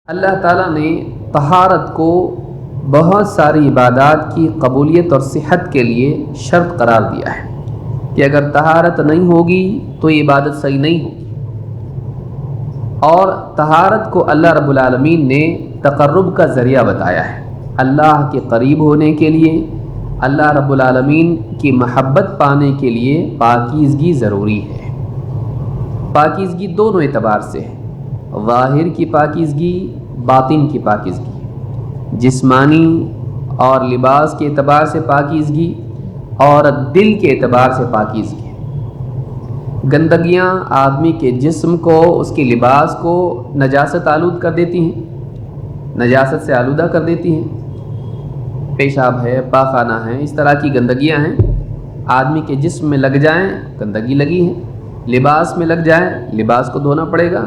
اللہ تعالیٰ نے طہارت کو بہت ساری عبادات کی قبولیت اور صحت کے لیے شرط قرار دیا ہے کہ اگر طہارت نہیں ہوگی تو یہ عبادت صحیح نہیں ہوگی۔ اور طہارت کو اللہ رب العالمین نے تقرب کا ذریعہ بتایا ہے، اللہ کے قریب ہونے کے لیے، اللہ رب العالمین کی محبت پانے کے لیے پاکیزگی ضروری ہے۔ پاکیزگی دونوں اعتبار سے ہے، ظاہر کی پاکیزگی، باطن کی پاکیزگی، جسمانی اور لباس کے اعتبار سے پاکیزگی اور دل کے اعتبار سے پاکیزگی۔ گندگیاں آدمی کے جسم کو، اس کے لباس کو نجاست آلود کر دیتی ہیں، نجاست سے آلودہ کر دیتی ہیں۔ پیشاب ہے، پاخانہ ہے، اس طرح کی گندگیاں ہیں، آدمی کے جسم میں لگ جائیں گندگی لگی ہے، لباس میں لگ جائے لباس کو دھونا پڑے گا۔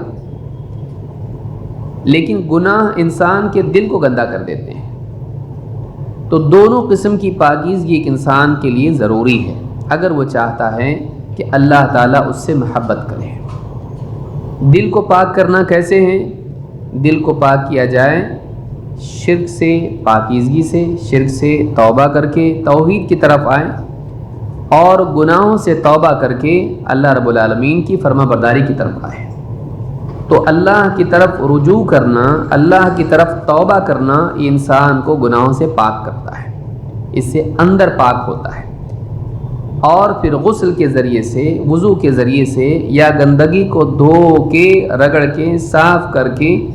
لیکن گناہ انسان کے دل کو گندا کر دیتے ہیں، تو دونوں قسم کی پاکیزگی ایک انسان کے لیے ضروری ہے اگر وہ چاہتا ہے کہ اللہ تعالیٰ اس سے محبت کرے۔ دل کو پاک کرنا کیسے ہے؟ دل کو پاک کیا جائے شرک سے، پاکیزگی سے، شرک سے توبہ کر کے توحید کی طرف آئیں اور گناہوں سے توبہ کر کے اللہ رب العالمین کی فرما برداری کی طرف آئیں۔ تو اللہ کی طرف رجوع کرنا، اللہ کی طرف توبہ کرنا، یہ انسان کو گناہوں سے پاک کرتا ہے، اس سے اندر پاک ہوتا ہے۔ اور پھر غسل کے ذریعے سے، وضو کے ذریعے سے یا گندگی کو دھو کے، رگڑ کے، صاف کر کے،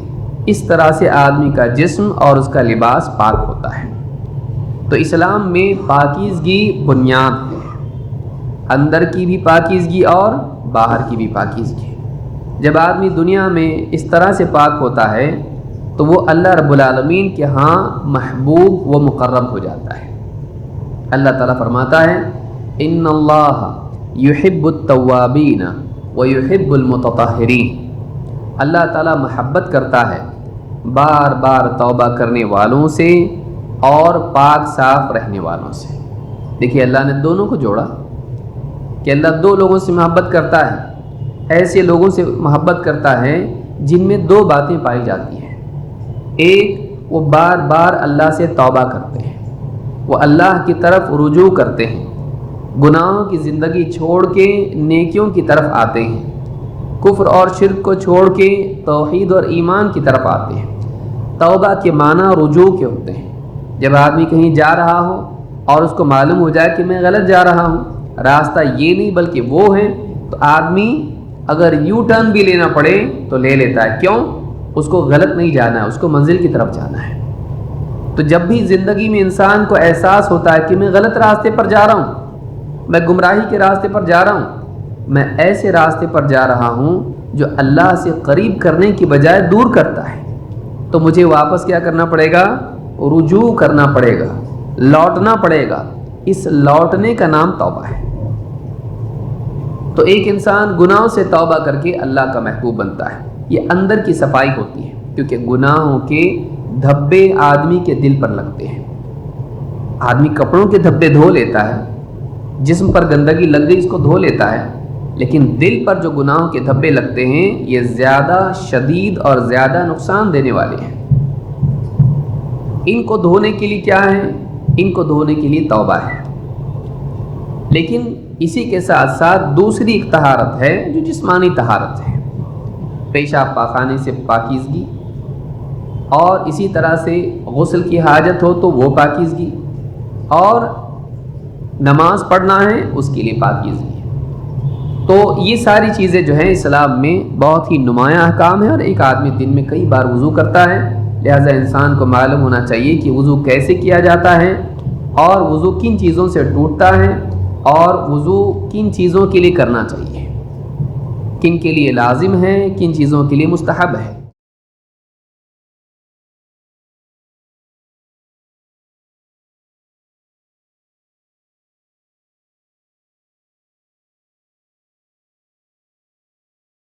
اس طرح سے آدمی کا جسم اور اس کا لباس پاک ہوتا ہے۔ تو اسلام میں پاکیزگی بنیاد ہے، اندر کی بھی پاکیزگی اور باہر کی بھی پاکیزگی۔ جب آدمی دنیا میں اس طرح سے پاک ہوتا ہے تو وہ اللہ رب العالمین کے ہاں محبوب و مقرب ہو جاتا ہے۔ اللہ تعالیٰ فرماتا ہے ان اللہ یحب التوابین ویحب المتطہرین۔ اللہ تعالیٰ محبت کرتا ہے بار بار توبہ کرنے والوں سے اور پاک صاف رہنے والوں سے۔ دیکھیے اللہ نے دونوں کو جوڑا کہ اللہ دو لوگوں سے محبت کرتا ہے، ایسے لوگوں سے محبت کرتا ہے جن میں دو باتیں پائی جاتی ہیں۔ ایک، وہ بار بار اللہ سے توبہ کرتے ہیں، وہ اللہ کی طرف رجوع کرتے ہیں، گناہوں کی زندگی چھوڑ کے نیکیوں کی طرف آتے ہیں، کفر اور شرک کو چھوڑ کے توحید اور ایمان کی طرف آتے ہیں۔ توبہ کے معنی رجوع کے ہوتے ہیں۔ جب آدمی کہیں جا رہا ہو اور اس کو معلوم ہو جائے کہ میں غلط جا رہا ہوں، راستہ یہ نہیں بلکہ وہ ہے، تو آدمی اگر یو ٹرن بھی لینا پڑے تو لے لیتا ہے۔ کیوں؟ اس کو غلط نہیں جانا ہے، اس کو منزل کی طرف جانا ہے۔ تو جب بھی زندگی میں انسان کو احساس ہوتا ہے کہ میں غلط راستے پر جا رہا ہوں، میں گمراہی کے راستے پر جا رہا ہوں، میں ایسے راستے پر جا رہا ہوں جو اللہ سے قریب کرنے کی بجائے دور کرتا ہے، تو مجھے واپس کیا کرنا پڑے گا؟ رجوع کرنا پڑے گا، لوٹنا پڑے گا۔ اس لوٹنے کا نام توبہ ہے۔ تو ایک انسان گناہوں سے توبہ کر کے اللہ کا محبوب بنتا ہے، یہ اندر کی صفائی ہوتی ہے، کیونکہ گناہوں کے دھبے آدمی کے دل پر لگتے ہیں۔ آدمی کپڑوں کے دھبے دھو لیتا ہے، جسم پر گندگی لگ گئی اس کو دھو لیتا ہے، لیکن دل پر جو گناہوں کے دھبے لگتے ہیں یہ زیادہ شدید اور زیادہ نقصان دینے والے ہیں۔ ان کو دھونے کے لیے کیا ہے؟ ان کو دھونے کے لیے توبہ ہے۔ لیکن اسی کے ساتھ ساتھ دوسری ایک طہارت ہے جو جسمانی طہارت ہے، پیشاب پاخانے سے پاکیزگی، اور اسی طرح سے غسل کی حاجت ہو تو وہ پاکیزگی، اور نماز پڑھنا ہے اس کے لیے پاکیزگی۔ تو یہ ساری چیزیں جو ہیں اسلام میں بہت ہی نمایاں احکام ہیں، اور ایک آدمی دن میں کئی بار وضو کرتا ہے، لہٰذا انسان کو معلوم ہونا چاہیے کہ وضو کیسے کیا جاتا ہے، اور وضو کن چیزوں سے ٹوٹتا ہے، اور وضو کن چیزوں کے لیے کرنا چاہیے، کن کے لیے لازم ہے، کن چیزوں کے لیے مستحب ہے۔